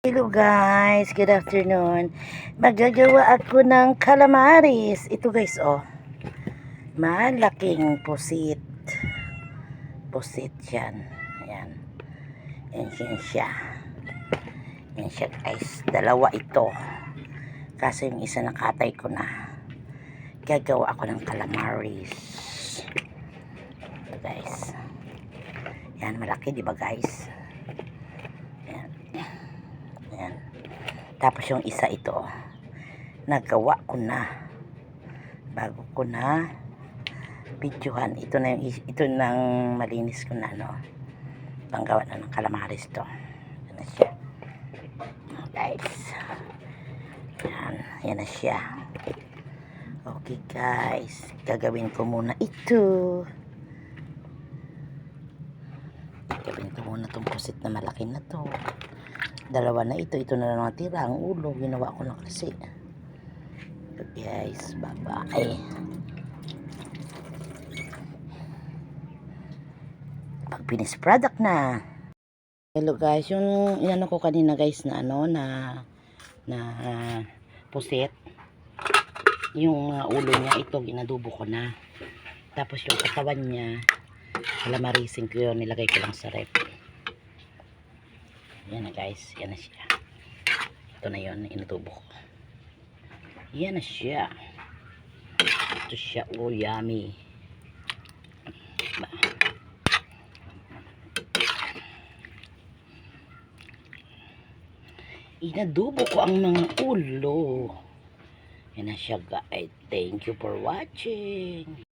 Hello guys, good afternoon. Magagawa ako ng calamaris. Ito guys, oh. Malaking pusit. Pusit yan. Ayan. Yan siya. Yan siya guys. Dalawa ito. Kaso yung isa nakatay ko na. Gagawa ako ng calamaris. Ito guys. Yan, malaki diba guys? Ayan. Ayan. Tapos yung isa ito, nagawa ko na bago ko na videohan. Ito na yung ito nang malinis ko na, no, panggawa na ng calamaris to. Yan na siya guys. Yan na siya. Okay guys, gagawin ko muna ito. Gagawin ko muna tong pusit na malaki na to. Dalawa na ito na lang natira. Ang ulo ginawa ko na kasi. So guys, bye-bye. Pag finish product na. Hello guys, yung inano ko kanina guys na ano na pusit. Yung ulo niya ito ginadubo ko na. Tapos yung katawan niya calamarisin ko yun, nilagay ko lang sa rep. Yan na guys, yan na siya. Ito na yun, inutubo ko. Yan na siya. Ito siya, oh yummy. Inadubo ko ang mga ulo. Yan na siya guys. Thank you for watching.